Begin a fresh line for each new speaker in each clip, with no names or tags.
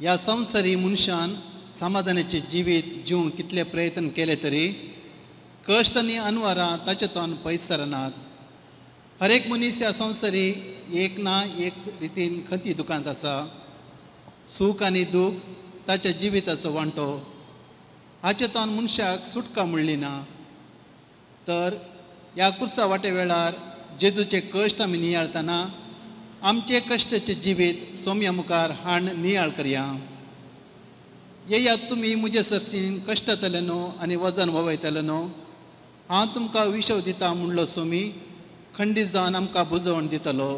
ह्या संवसारी मनशान समाधानाचे जिवीत जिवंक कितले प्रयत्न केले तरी कश्ट आनी अनवरां ताचे तोंड पयस सरनात. हर एक मनीस ह्या संवसारी एक ना एक रितीन खंती दुखांत आसा. सूख आनी दूख ताच्या जिविताचो वांटो. हाचे तोंड मनशाक सुटका म्हणली ना. तर ह्या कुर्सा वाटे वेळार जेजूचे कश्ट आमी नियाळतना आमचे कश्टाचे जिवीत सोम्या मुखार हाड नियाळ करया. येयात तुमी मुजे सरसीन कश्टातले न्हू आनी वजन ववयतले न्हू. हांव तुमकां विशव दिता म्हणलो सोमी खंडीत जावन आमकां बुजवण दितलो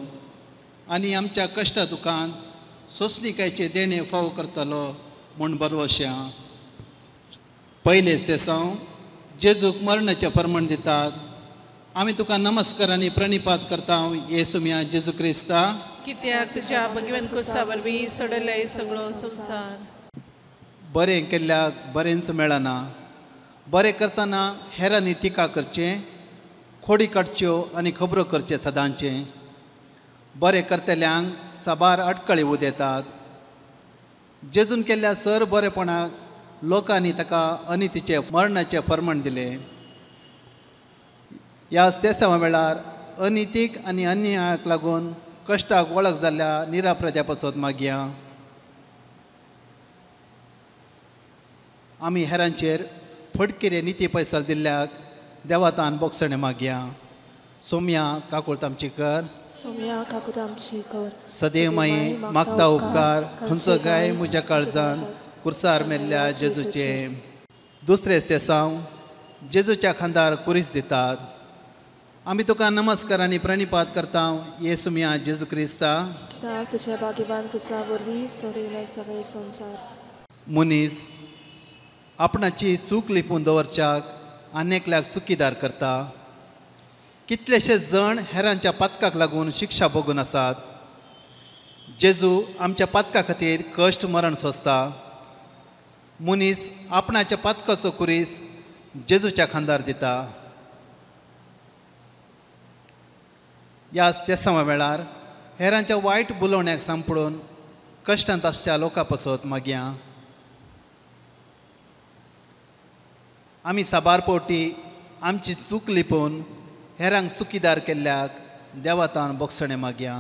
आनी आमच्या कश्टा दुखांत सोंसणिकायचे देणे फावो करतलो म्हूण बरवशें. पयलेच ते साव जेजूक मरणाचें परमण दितात. आमी तुका नमस्कार आनी प्रणिपात करता येसुम्या जेजू क्रिस्ता,
कित्याक तुज्या भगवन कुर्सा वरवीं सोडले सगळो संवसार.
बरें केल्ल्याक बरेंच मेळना. बरें करतना हेरांनी टिका करचें, खोडी काडच्यो आनी खबरो करचे सदांचें. बरें करतल्यांक साबार अडकळी उदेतात. जेजून केल्ल्या सर बरेपणाक लोकांनी ताका अनितीचे मरणाचें परमण दिलें. ह्या तेसावा वेळार अनितीक आनी अन्यायाक लागून कश्टाक वळख जाल्ल्या निराप्रद्या पासत मागया. आमी हेरांचेर फडकिरे निती पैसल दिल्ल्याक देवातान बोगसणें मागया. सोम्या काकूळत आमची कर.
सोम्या काकूळत आमची कर.
सदैव माई मागता उपकार खंयचो गाय म्हज्या काळजान कुर्सार मेल्ल्या जेजूचे. दुसरेच ते साव जेजूच्या खांदार कुरीस दितात. आमी तुका नमस्कार आनी प्रणिपात करता येसुम्या जेजू क्रिस्ता,
कित्याक तुज्या भाग्यवान कुर्सा वरवीं सोडिल्ले सगळे संवसार.
मनीस आपणाची चूक लिपून दवरच्याक आनेकल्याक चुकीदार करता. कितलेशेच जण हेरांच्या पातकाक लागून शिक्षा भोगून आसात. जेजू आमच्या पातका खातीर कश्ट मरण सोंसता. मनीस आपणाच्या पातकाचो कुरीस जेजूच्या खांदार दिता. ह्या तेसावा वेळार हेरांच्या वायट बुलोवण्याक सांपडून कश्टांत आसच्या लोकां पासत मागया. आमी साबार पोवटी आमची चूक लिपोवन हेरांक चुकीदार केल्ल्याक देवातान बोगसणें मागया.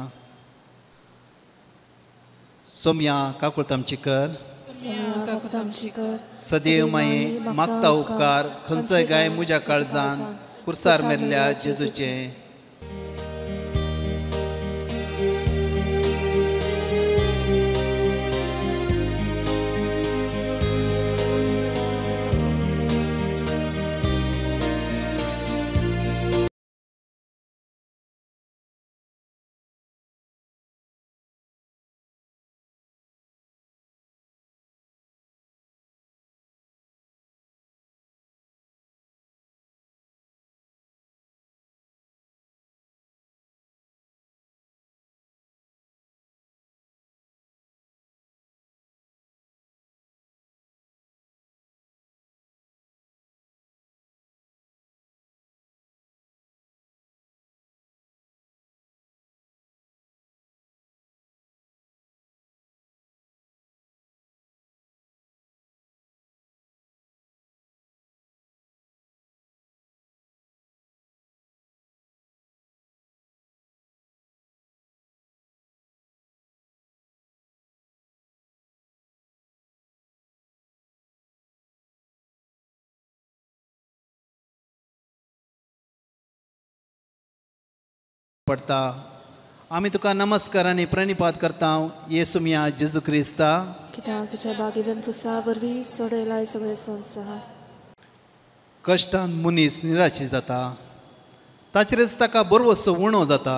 सोम्या काकूळत आमची कर.
सोम्या काकूळत आमची कर.
सदैव माये मागता उपकार खंयचोय गाय म्हज्या काळजान कुर्सार मेल्ल्या जेजूचे. पडटा. आमी तुका नमस्कार आनी प्रणिपात करता येसुम्या जेजू क्रिस्ता,
कित्याक तुज्या भाग्यवान कुर्सा वरवीं सोडिल्ले सगळे संवसार.
कश्टान मनीस निराशी जाता. ताचेरच ताका बरोवचो उणो जाता.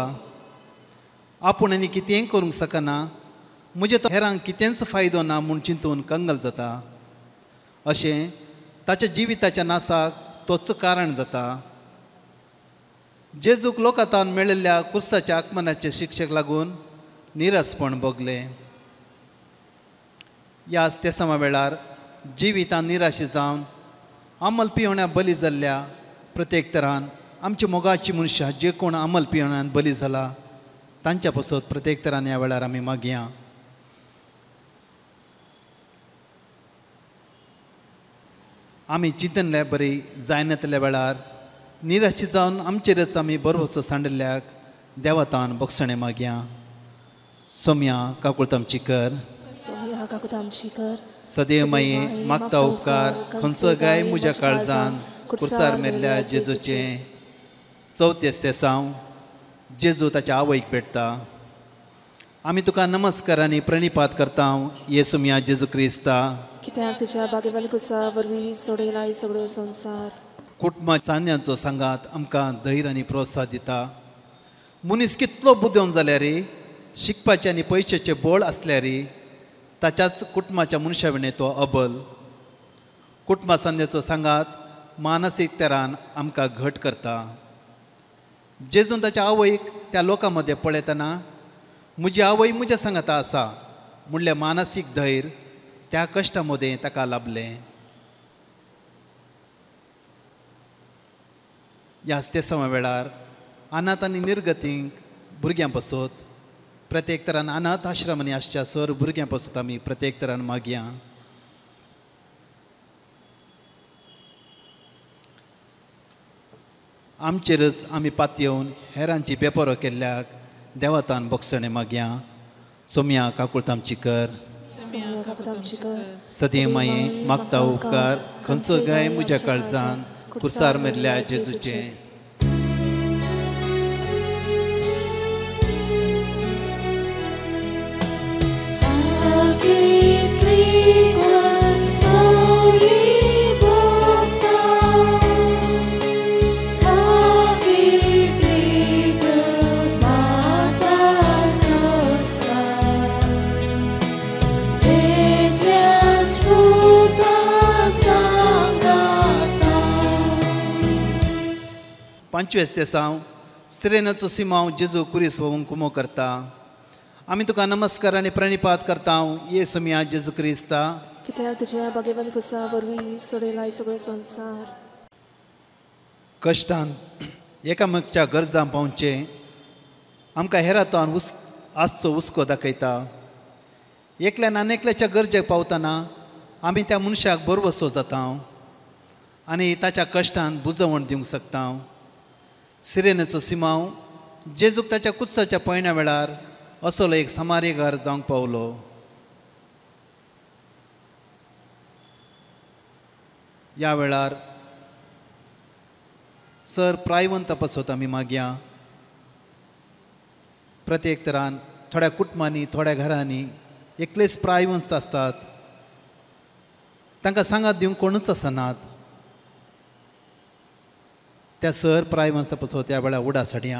आपूण आनी कितेंय करूंक शकना. म्हजे तो हेरांक कितेंच फायदो ना म्हूण चिंतून कंगल जाता. अशें ताच्या जिविताच्या नासाक तोच कारण जाता. जेजूक लोकांतान मेळिल्ल्या कुर्साच्या आगमनाचे शिक्षेक लागून निरसपण भोगले. ह्या तेसावा वेळार जिवितान निराशी जावन अमल पियोण्या बली जाल्ल्या प्रत्येक तरान आमची मोगाची मनशां जे कोण अमल पियोण्यान बली जाला तांच्या पासत प्रत्येक तरान ह्या वेळार आमी मागया. आमी चिंतले बरी जायनातल्या वेळार निराशी जावन आमचेरच आमी बरोवचो सांडिल्ल्याक देवातान बक्षणे मागया. सोम्या काकुळतामचीकर
सोम्या काकुतामचीकर
सदैव माये मागता उपकार खंयचो गाय म्हज्या काळजान कुर्सार मेल्ल्या जेजूचे. 34 तेसांव जेजू ताच्या आवयक भेटता. आमी तुका नमस्कार आनी प्रणिपात करता येसुमिया जेजू क्रिस्ता.
कित्याक तुज्या बागेवान कुसा वरवीं सोडयलाय सगळो संवसार.
कुटुंबा सान्यांचो सांगात आमकां धैर्य आनी प्रोत्साह दिता. मनीस कितलो बुदोवन जाल्यार शिकपाचे आनी पयशाचे बोळ आसल्यार ताच्याच कुटुंबाच्या मनशा विणे तो अबल. कुटुंबा सान्याचो सांगात मानसीक तरान आमकां घट करता. जेजून ताच्या आवयक त्या लोकां मदें पळयतना म्हजी आवय म्हज्या सांगाता आसा म्हणलें मानसीक धैर्य त्या कश्टा मदें ताका लाभलें. ह्या तेसाव्या वेळार अनाथ आनी निर्गतींक भुरग्यां पासत प्रत्येक तरान अनाथ आश्रमांनी आसच्या सर भुरग्यां पासत आमी प्रत्येक तरान मागया. आमचेरच आमी पातयेवन हेरांची बेपारो केल्ल्याक देवातान बक्षणे मागया. सोम्या काकुळतामचीकर
सोम्या काकुतामचीकर
सदैव माये मागता उपकार खंयचो गाय म्हज्या काळजान कुर्सार मेल्ल्या जेजूचे. पंचवीस तेसांव सिरेनाचो सिमांव जेजू कुरीस वोवंक कुमो करता. आमी तुका नमस्कार आनी प्रणिपात करता येसुमिया जेजू क्रिस्ता.
कित्याक तुज्या बागेवान कुसा वरवीं सोडयलाय सगळो संवसार.
कश्टान एकामेकाच्या गरजां पावचे आमकां हेरातान आसचो हुस्को दाखयता. एकल्यान आनेकल्याच्या गरजेक पावतना आमी त्या मनशाक बरोवसो जाता आनी ताच्या कश्टान बुजवण दिवंक शकता. सिरेनाचो सिमांव जेजूक ताच्या कुत्साच्या पयण्या वेळार असलो एक समारीकार जावंक पावलो. ह्या वेळार सर प्रायवंत पासत आमी मागया. प्रत्येक तरान थोड्या कुटुंबांनी थोड्या घरांनी एकलेच प्रायवंत आसतात. तांकां सांगात दिवंक कोणूच आसनात. त्या सर प्रायवंत पासत त्या वेळार उडासड्या.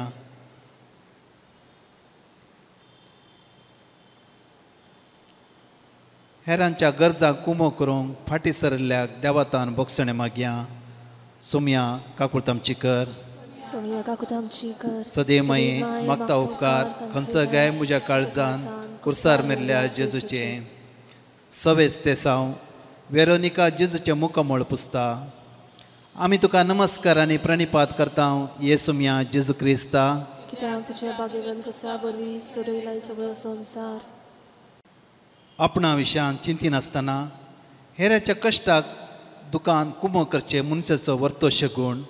हेरांच्या गरजांक कुमो करूंक फाटी सरल्ल्याक देवातान बक्षणे मागया. सोम्या काकुळतामचीकर
सोम्या काकुतामचीकर
सदैव माये मागता उपकार खंयचो गाय म्हज्या काळजान कुर्सार मेल्ल्या जेजूचे. 26 तेसांव वेरोनिका जेजूचे मुखामळ पुसता. आमी तुका नमस्कार आनी प्रणिपात करता येसुमिया जेजू क्रिस्ता.
कित्याक तुज्या बागेवान कुसा वरवीं सोडयलाय सगळो संवसार.
आपणा विशयान चिंतीनासतना हेराच्या कश्टाक दुकान कुमो करचे मनशाचो वर्तोश गूण.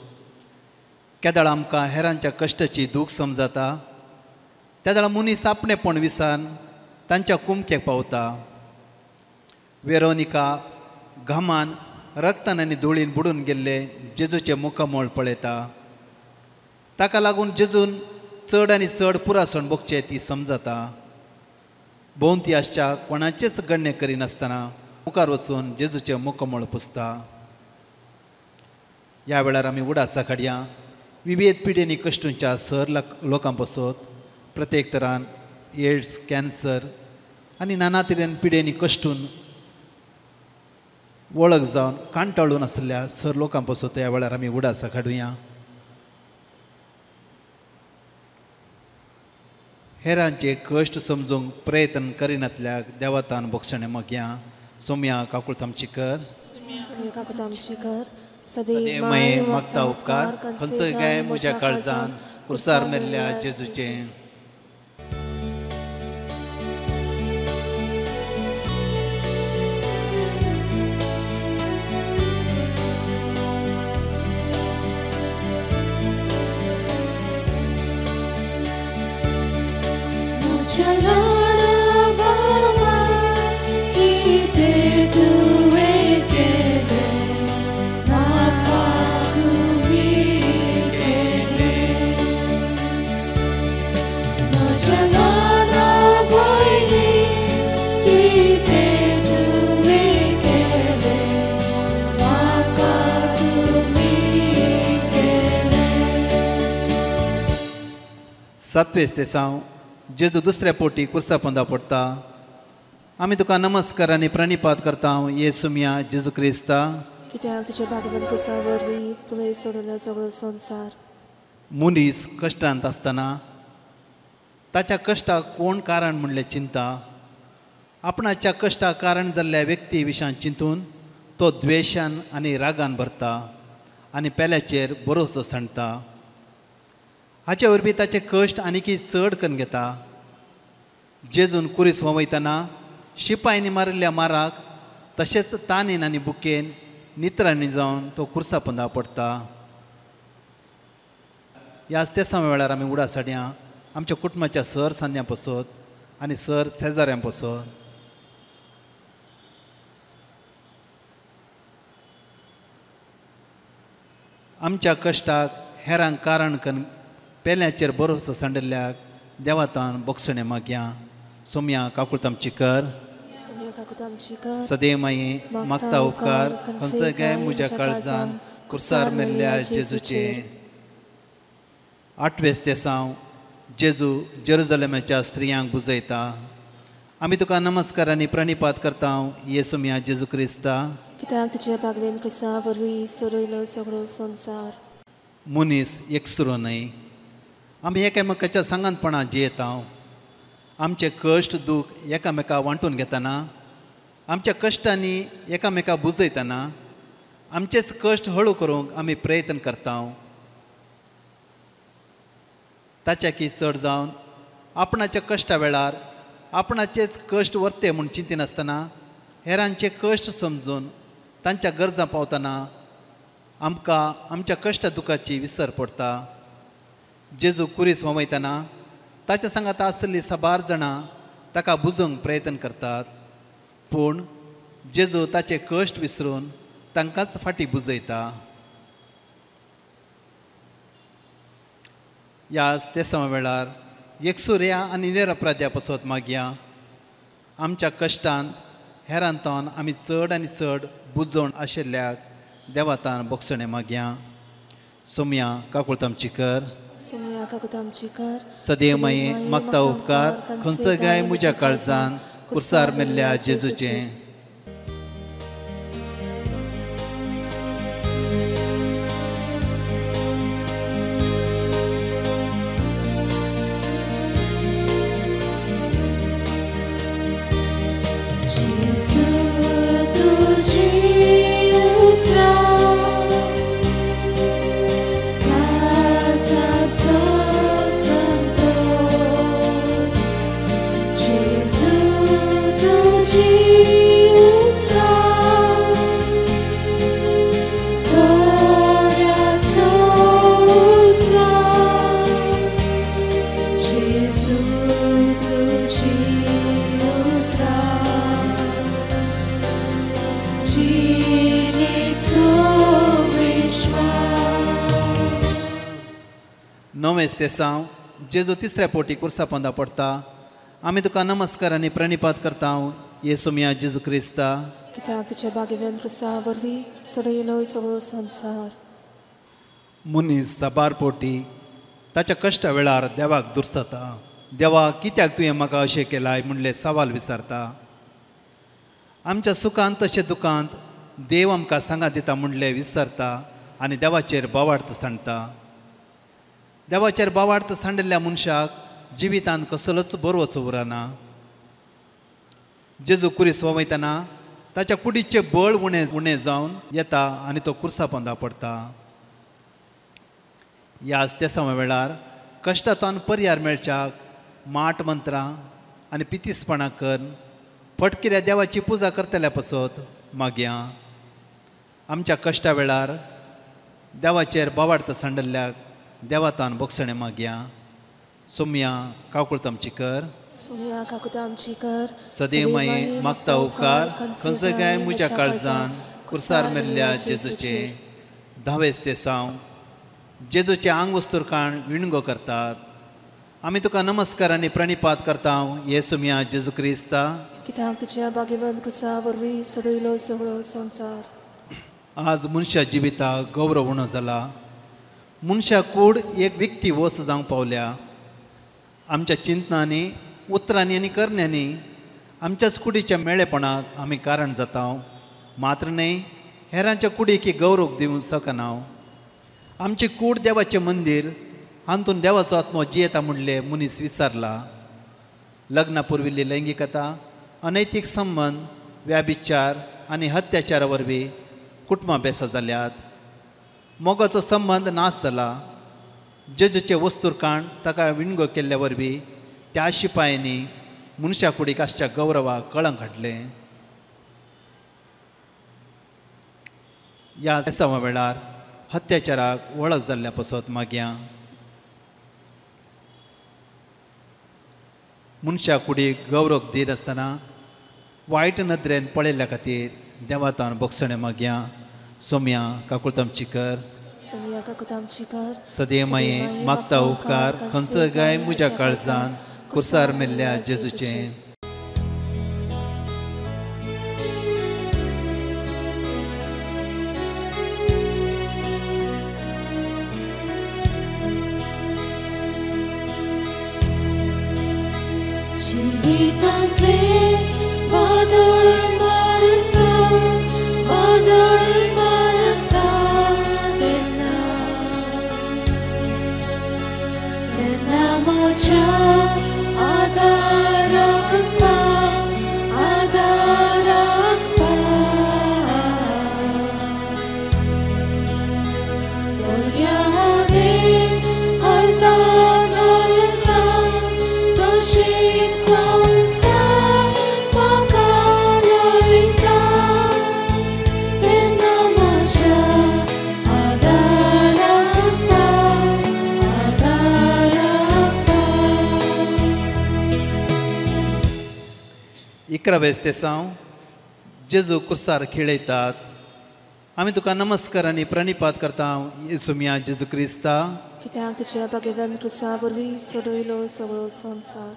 केदाळ आमकां हेरांच्या कश्टाची दूख समजता. त्या मनीस आपणेपण विसान तांच्या कुमकेक पावता. वेरोनिका घामान रक्तान आनी धुळीन बुडून गेल्ले जेजूचे मुखामोळ पळयता. ताका लागून जेजून चड आनी चड पुरासण भोगचे ती समजता. भोंवती आसच्या कोणाचेच गण्य करिनासतना मुखार वचून जेजूचे मुखामोळ पुसता. ह्या वेळार आमी उडासा काडया. विविध पिडेनी कश्टूंच्या सर लोकां पासत प्रत्येक तरान एड्स कॅन्सर आनी नाना तरेन पिडेनी कश्टून वळख जावन कांटाळून आसल्या सर लोकां पासत ह्या वेळार आमी उडासा काडुया. हेरांचे कश्ट समजूंक प्रयत्न करिनातल्याक देवातान बक्षणे मागया. सोम्या काकुळतामचीकर
सोम्या काकुतामचीकर
सदैव माये मागता उपकार खंयचो गाय म्हज्या काळजान कुर्सार मेल्ल्या जेजूचे. 7वें स्तेसांव जेजू दुसऱ्या पोटी कुर्सा पोंदा पडटा. आमी तुका नमस्कार आनी प्रणिपात करता येसू मिया जेजू क्रिस्ता.
कित्याक तुज्या भाग्यवान कुसा वरवीं तुवें सोडला सगळो संवसार.
मनीस कश्टांत आसतना ताच्या कश्टाक कोण कारण म्हणले चिंता. आपणाच्या कश्टाक कारण जाल्ल्या व्यक्ती विशयान चिंतून तो द्वेशान आनी रागान भरता आनी पेल्याचेर भरोसो सांडटा. हाचे वरवीं ताचे कश्ट आनीकय चड करून घेता. जेजून कुरीस वयतना शिपायांनी मारिल्ल्या माराक तशेंच ताणेन आनी बुकेन नित्रांनी जावन तो कुर्सा पोंदा पडटा. ह्या स्तेसा वेळार आमी उडासाड्या आमच्या कुटुंबाच्या सर सांद्यां पसत आनी सर शेजाऱ्यां पसत. आमच्या कश्टाक हेरांक कारण करून पेल्याचेर भरोसो सांडिल्ल्याक देवातान बोगसणे मागया. सोम्या काकुळत आमची कर. सदैव माये मागता उपकार खंयचो गाय म्हज्या काळजान कुर्सार मेल्ल्या जेजूचे. 8वें स्तेसांव जेजू जेरुजलेमाच्या स्त्रियांक बुजयता. आमी तुका नमस्कार आनी प्रणिपात करता येसू मिया जेजू क्रिस्ता.
कित्याक तुज्या भाग्यवान कुसा वरवीं सोडयलो सगळो संवसार.
मनीस एकसुरो न्हय. आमी एकामेकाच्या सांगातपणां जियेता. आमचे कश्ट दूख एकामेकाक वांटून घेतना आमच्या कश्टांनी एकामेकाक बुजयतना आमचेच कश्ट हळू करूंक आमी प्रयत्न करता. ताच्याकी चड जावन आपणाच्या कश्टा वेळार आपणाचेच कश्ट वर्ते म्हूण चिंतिनासतना हेरांचे कश्ट समजून तांच्या गरजा पावतना आमकां आमच्या कश्ट दुखाची विसर पडटा. जेजू कुरीस वयतना ताच्या सांगात आसतलीं साबार जाणां ताका बुजोवंक प्रयत्न करतात. पूण जेजू ताचे कश्ट विसरून तांकांच फाटीं बुजयता. ह्या स्तेसा वेळार एकसुर्या आनी निरपराध्या पसत मागया. आमच्या कश्टांत हेरांतावन आमी चड आनी चड बुजोवन आशिल्ल्याक देवातान बोगसणे मागया. सोम्या काकुळत आमची कर. सदैव माये मागता उपकार खंयचो गाय म्हज्या काळजान कुर्सार मेल्ल्या जेजूचे. नवें स्तेसांव जेजू तिसऱ्या पोटी कुर्सा पोंदा पडटा. आमी तुका नमस्कार आनी प्रणिपात करता येसू मिया जेजू क्रिस्ता.
कित्याक तुज्या भाग्यवान कुसा वरवीं सोडयलो सगळो संवसार.
मनीस साबार पोटी ताच्या कश्टा वेळार देवाक दुर्सता. देवा कित्याक तुवें म्हाका अशें केलाय म्हणले सवाल विचारता. आमच्या सुखांत तशें दुखांत देव आमकां सांगात दिता म्हणले विसरता आनी देवाचेर बोवार्थ सांडटा. देवाचेर बोवार्थ सांडिल्ल्या मनशाक जिवितांत कसलोच बरोवचो उरना. जेजू कुरीस वयतना ताच्या कुडीचें बळ उणें जावन येता आनी तो कुर्सा पोंदा पडटा. ह्या स्तेसा वेळार कश्टांतल्यान पर्याय मेळच्याक माट मंत्रां आनी पितीसपणां करून फटकिऱ्या देवाची पुजा करतल्या पसत मागया. आमच्या कश्टा वेळार देवाचेर बोवार्थ सांडिल्ल्याक देवातान बोगसणे मागया. सोम्या काकुळत आमची कर. सदैव माये मागता उपकार खंयचो गाय म्हज्या काळजान कुर्सार मेल्ल्या जेजूचे. 10वें स्तेसांव जेजूचे आंग वस्तुरकाण विणगो करतात. आमी तुका नमस्कार आनी प्रणिपात करता येसू मिया जेजू क्रिस्ता.
कित्याक तुज्या भाग्यवान कुसा वरवीं सोडयलो सगळो संवसार.
आज मनशा जिविताक गौरव उणो जाला. मनशा कूड एक व्यक्ती वस जावंक पावल्या. आमच्या चिंतनांनी उतरांनी आनी करण्यांनी आमच्याच कुडीच्या मेळेपणाक आमी कारण जाता मात्र न्ही हेरांच्या कुडीक गौरव दिवंक शकना. आमची कूड देवाचें मंदीर हातूंत देवाचो आत्मो जियेता म्हणले मनीस विसरला. लग्ना पुर्विल्ली लैंगिकता अनैतीक संबंद व्याभिचार आनी हत्याचारा वरवीं कुटुंबां बेसा जाल्यात. मोगाचो संबंद नाश जाला. जेजूचे वस्तुरकाण ताका विणगो केल्ल्या वरवीं त्या शिपायांनी मनशा कुडीक आसच्या गौरवाक कळंक हाडलें. ह्या बेसावा वेळार हत्याचाराक वळख जाल्ल्या पासत मागया. मनशा कुडीक गौरव दीत आसतना वायट नदरेन पळयल्ल्या खातीर देवातान बक्षणे मागया. सोम्या काकुळतामचीकर
सोनिया काकुतामचीकर
सदैव माये मागता उपकार खंयचो गाय म्हज्या काळजान कुर्सार मेल्ल्या जेजूचें.
जिवितांतले वादळ मारता तेन्ना म्हज्या आदाराक दर्यामध्ये हलता तशी संसार म्हाका लयता तेन्ना म्हज्या आदाराक
इकरावेस तेसांव जेजू कुर्सार खिळयतात. आमी तुका नमस्कार आनी प्रणिपात करता येसुमिया जेजू क्रिस्ता.
कित्याक तुज्या बागेवन क्रुसा वरवीं सोडयलो सगळो संवसार.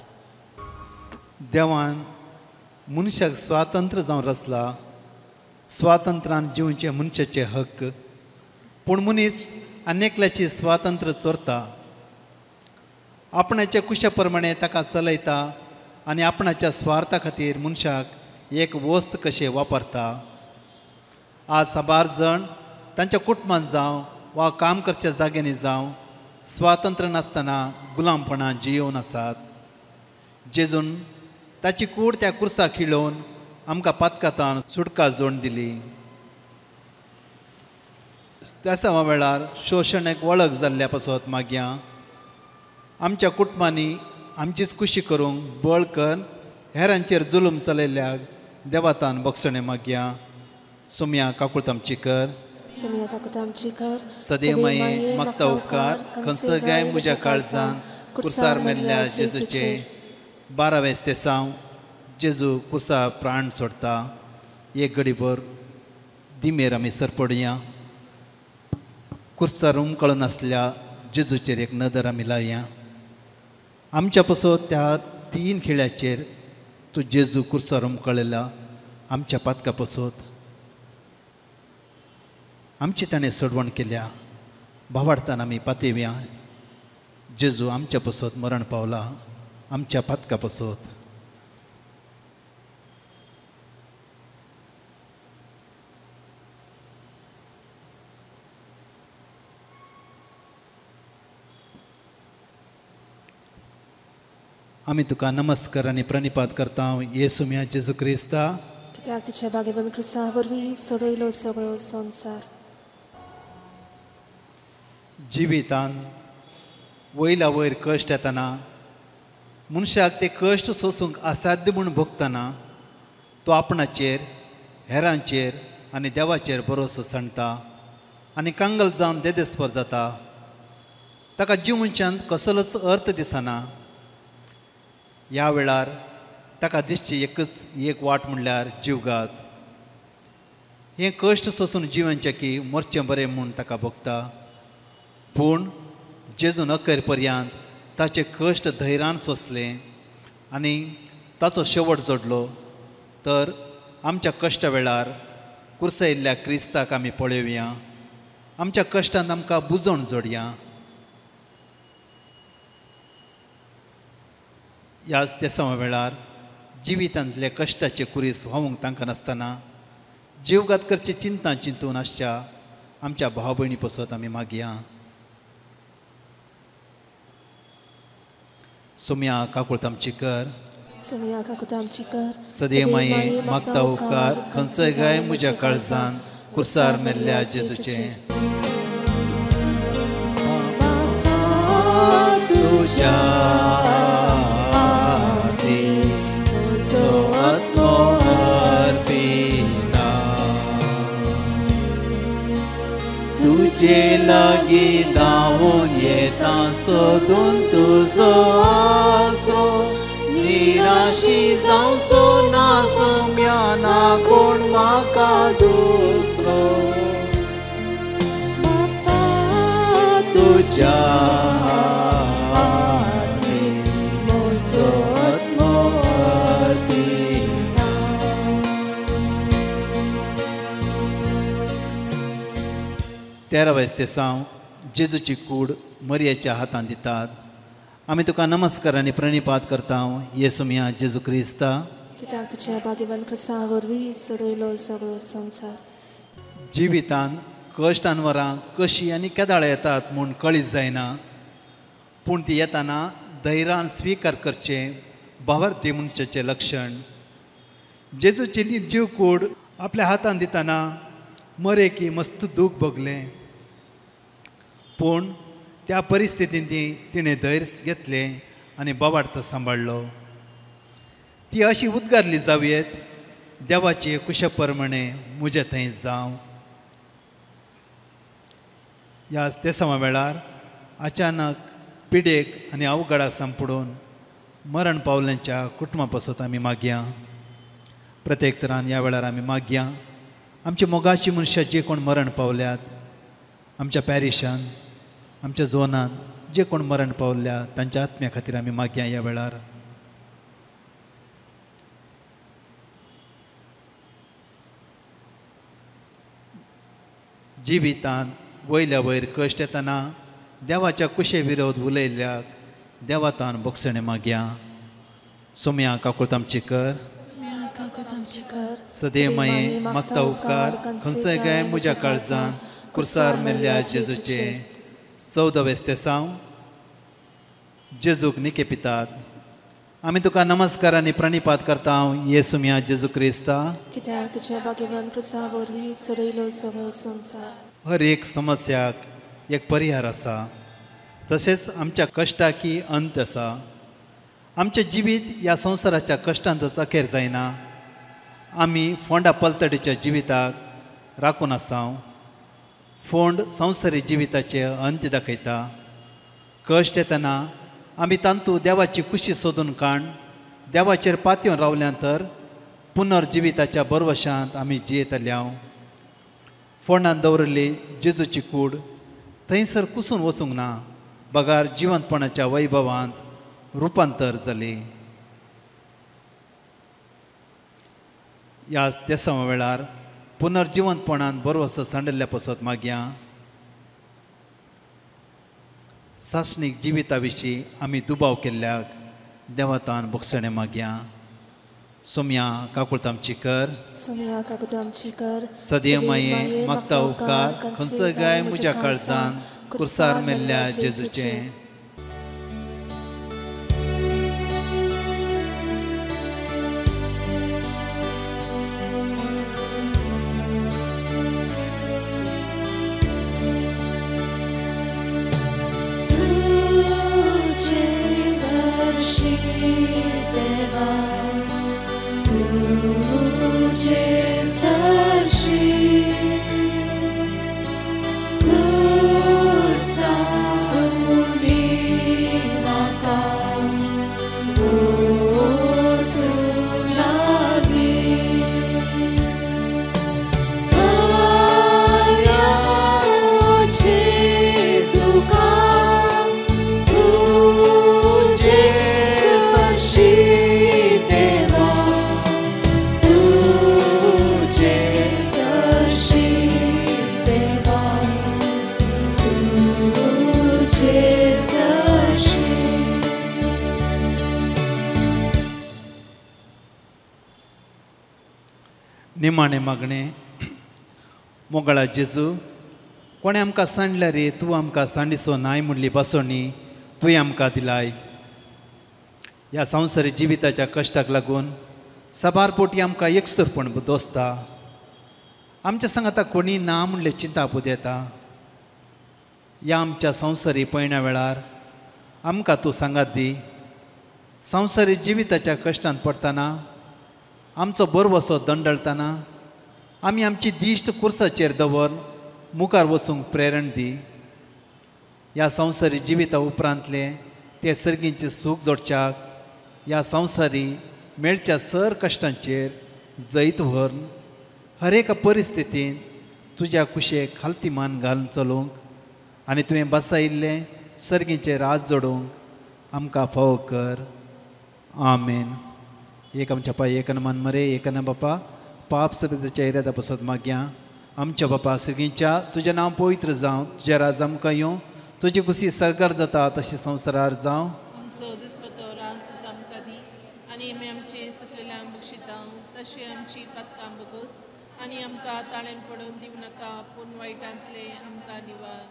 देवान मनशाक स्वातंत्र्य जावन रचला. स्वातंत्र्यान जिवचे मनशाचे हक्क. पूण मनीस आनेकल्याची स्वातंत्र्य चोरता. आपणाच्या कुशा प्रमाणे ताका चलयता आनी आपणाच्या स्वार्था खातीर मनशाक एक वस्त कशें वापरता. आज साबार जण तांच्या कुटुंबांत जावं वा काम करच्या जाग्यांनी जावं स्वातंत्र्य नासतना गुलामपणां जियोवन आसात. जेजून ताची कूड त्या कुर्साक खिळोवन आमकां पातकातान सुटका जोडून दिली. त्या वेळार शोशणाक वळख जाल्ल्या पासत मागया. आमच्या कुटुंबांनी आमचीच खुशी करूंक बळकन हेरांचेर जुलूम चलयल्याक देवातान बक्षणे मागया. सोम्या काकुळतामचीकर
सोनिया काकुतामचीकर
सदैव माये मागता उपकार खंयचो गाय म्हज्या काळजान कुर्सार मेल्ल्या जेजूचे. 12वें तेसांव जेजू कुर्सा प्राण सोडता. एक घडीभर दिमेर आमी सरपडया. कुर्सार उमकळून आसल्या जेजूचेर एक नदर आमी लावया. आमच्या पासत त्या 3 खिळ्याचेर तूं जेजू कुर्सार उमकळयला. आमच्या पातका पासत आमची ताणें सोडवण केल्या. भावार्थान आमी पातयव्या. जेजू आमच्या पासत मरण पावला. आमच्या पातका पासत आमी तुका नमस्कार आनी प्रणिपात करता येसुमिया जेजू क्रिस्ता.
कित्याक तुज्या बागेवन क्रुसा वरवीं सोडयलो सगळो संवसार.
जिवितान वयल्या वयर कश्ट येतना मनशाक ते कश्ट सोसूंक असाध्य म्हूण भोगतना तो आपणाचेर हेरांचेर आनी देवाचेर भरोसो सांडटा आनी कांगल जावन देदेस्पर जाता. ताका जिवनच्यान कसलोच अर्थ दिसना. ह्या वेळार ताका दिसची एकच एक वाट म्हणल्यार जीवघात. हें कश्ट सोसून जिवनचें की मरचें बरें म्हूण ताका भोगता. पूण जेजून अखेर पर्यंत ताचे कश्ट धैर्यान सोंसले आनी ताचो शेवट जोडलो. तर आमच्या कश्ट वेळार कुर्सयल्ल्या क्रिस्ताक आमी पळोवया. आमच्या कश्टांत आमकां बुजवण जोडया. ह्याच त्या समा वेळार जिवितांतले कश्टाचे कुरीस व्हावंक तांकां नासतना जीवघात करचे चिंता चिंतून आसच्या आमच्या भाव भयणी पसत आमी मागया. सोम्या काकुळत आमची कर,
सोम्या काकुळत आमची कर,
सदे माये मागता उपकार खंयसय गाय म्हज्या काळजान कुर्सार मेल्ल्या जेजूचे. तुज्या आत्मो अर्पिता तुजे लागीं धांवून येता सोदून तुजो आसो निराशी जावचो ना सोम्या ना कोण म्हाका दुसरो. तुज्या तेरा वेस्तेसांव जेजूची कूड मरियेच्या हातान दितात. आमी तुका नमस्कार आनी प्रणिपात करता येसुमिया जेजू क्रिस्ता,
कित्याक तुज्या भाग्यवान क्रसा वरवीं सोडयलो सगळो संवसार.
जिवितान कश्टान वरां कशी आनी केदाळ येतात म्हूण कळीत जायना, पूण ती येताना धैर्यान स्विकार करचे भावार्थी मनशाचें लक्षण. जेजूची निर्जीव कूड आपल्या हातान दितना मरेकी मस्त दूख भोगलें, पूण त्या परिस्थितींत तिणें धैर्य घेतलें आनी बोवार्थ सांबाळ्ळो. ती अशी उद्गारली जावयेत, देवाची कुशप्रमाणे म्हजे थंय जावं. ह्या तेसमा वेळार अचानक पिडेक आनी अवघडाक सांपडून मरण पावल्यांच्या कुटुंबा पासत आमी मागया. प्रत्येक तरान ह्या वेळार आमी मागया आमचे मोगाची मनशां जे कोण मरण पावल्यात, आमच्या पॅरिशान आमच्या झोनान जे कोण मरण पावल्या तांच्या आत्म्या खातीर आमी मागया. ह्या वेळार जिवितांत वयल्या वयर कश्ट येतना देवाच्या कुशे विरोध उलयल्याक देवातान बोगसणे मागया. सोम्या काकुळत आमची कर, सदे माये मागता उपकार खंयसय गाय म्हज्या काळजान कुर्सार मेल्ल्या जेजूचे. 14 वेस्तेसांव जेजूक निकेपितात. आमी तुका नमस्कार आनी प्रणिपात करता येसुमिया जेजू क्रिस्ता,
कित्याक तुज्या भाग्यवान क्रसा वरवीं सोडयलो सगळो संवसार.
हर एक समस्याक एक परिहार आसा, तशेंच आमच्या कश्टाकी अंत आसा. आमचें जिवीत ह्या संवसाराच्या कश्टांतच अखेर जायना. आमी फोंडा पलतडीच्या जिविताक राखून आसाव. फोंड संवसारी जिविताचे अंत दाखयता. कश्ट येतना आमी तांतू देवाची खुशी सोदून काण देवाचेर पातयेवन रावल्यांतर पुनर्जिविताच्या बरवशांत आमी जियेतल्या. फोंडान दवरली जेजूची कूड थंयसर कुसून वचूंक ना, बगार जिवंतपणाच्या वैभवांत रुपांतर जाली. ह्या तेसमा वेळार पुनर्जिवंतपणान बरवसो सांडल्ल्या पासत मागया. सासणीक जिविता विशीं आमी दुबाव केल्ल्याक देवातान बोगसणे मागया. सोम्या काकुळत आमची कर,
सोम्या काकुळत आमची कर,
सदे माये मागता उपकार खंयसय गाय म्हज्या काळजान कुर्सार मेल्ल्या जेजूचे. निमाणें मागणें. मोगळा जेजू, कोणें आमकां सांडल्या रे, तूं आमकां सांडिसो नाय म्हणली बसोणी तुवें आमकां दिलाय. ह्या संवसारी जिविताच्या कश्टाक लागून सबारपोटी आमकां एकसुरपण दोसता. आमच्या सांगाता कोणी ना म्हणले चिंता येता. ह्या आमच्या संवसारी पयण्या वेळार आमकां तूं सांगात दी. संवसारी जिविताच्या कश्टांत पडटना, आमचो बरवसो दंडळतना आमी आमची दिश्ट कुर्साचेर दवर मुखार वचूंक प्रेरण दी. ह्या संवसारी जिविता उपरांतले ते सर्गींचे सूख जोडच्याक ह्या संवसारी मेळच्या सर कश्टांचेर जैत व्हरून हर एक परिस्थितींत तुज्या कुशेक खालती मान घालून चलोवंक आनी तुवें बसायिल्लें सर्गींचें राज जोडूंक आमकां फावो कर. आमेन. एक आमच्या पांय एकन मान मरे एकन बापा पाप सगळ्याच्या येऱ्या पासत मागया. आमच्या बापा सर्गींच्या तुजें नांव पवित्र जावं, तुजें राज आमकां येवं, तुजी कुशी सरकार जाता तशी संवसारार जावं.
आमचो दिसपतो रास आमकां दी आनी आमी आमचे सुकलेल्या बक्षिता तशी आमची पदकां बगोस आनी आमकां ताळेन पडोवन दिवं नाका पूण वायटांतले आमकां निवार.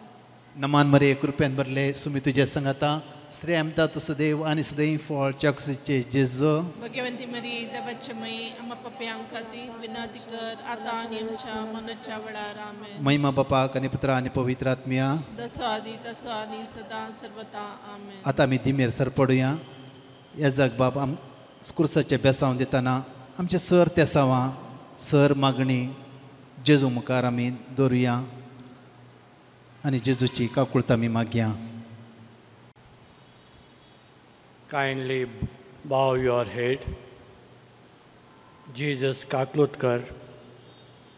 नमान मरे कृपेन भरले सुमी तुजे सांगाता श्री आमता तुसो देव आनी सदैव फळच्या कुशीचे जेजू.
भगवंती मरी देवाचे मई आम्हा पप्यांक खातीर विनंती कर आतां आनी आमच्या मनाच्या वेळार. आमेन.
महिमा बापाक आनी पुत्रा आनी पवित्र आत्म्या
दसो आदी तसो आनी सदां सर्वता. आमेन.
आतां आमी दिमेर सरपडुया. ह्या जाग बाप आम कुर्साचे बेसांव दितना आमचे सर तेसांवां सर मागणी जेजू मुखार आमी दवरुया आनी जेजूची काकुळत आमी मागया.
Kindly bow your head. Jesus काकलुतकर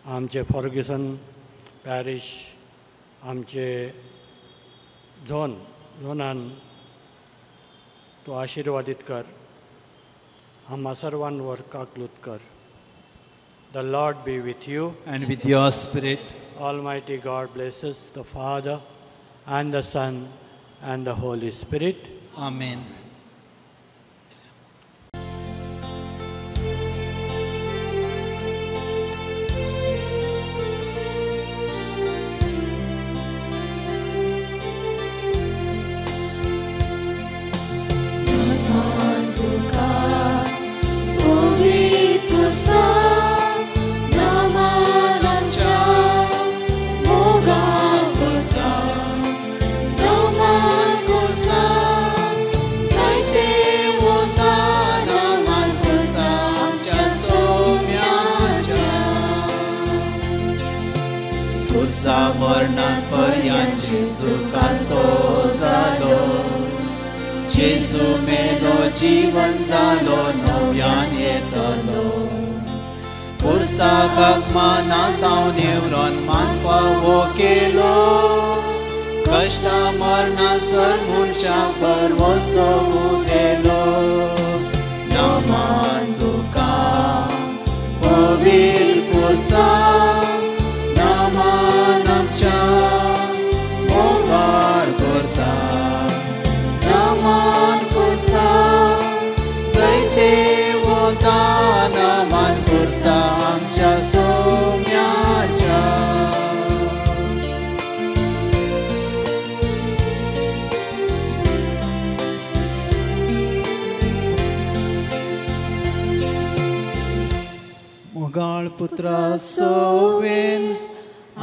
आमचे फर्ग्युसन पॅरिश आमचे झोनान तो आशीर्वादित कर. आम्हा सर्वांवर काकलुत कर. The Lord be with you.
And with your spirit.
Almighty God blesses the Father and the Son and the Holy Spirit.
Amen. मरणात पर्यंत जेजू कांतो जालो. जेजू मेलो जीवन जालो नव्यान येतलो. पुरसाकाक मानांत हांव नेवरोन मानपावो केलो. कश्टा मरणात चड मनशाक बरवसो उदेलो. नमान तुका पवित्र पुरसा नमान आमच्या मोगाळ करता. नमान पुरसा जैते वता नमान पुरसा आमच्या सोम्याच्या. मोगाळ पुत्रा सोवेन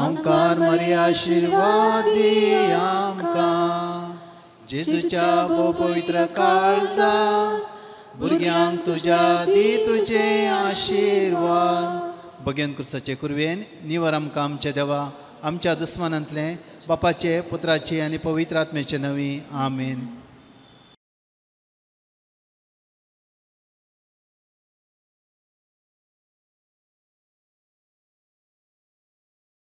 आमकां मरी आशिर्वाद दी आमकां. जेजूच्या पवित्र काळजा भुरग्यांक तुज्या दी तुजे आशिर्वाद. भगवान क्रिस्ताचे कुरवेन निवर आमकां आमच्या देवा आमच्या दुस्मानांतले बापाचे पुत्राचे आनी पवित्र आत्म्याचे नवी. आमेन.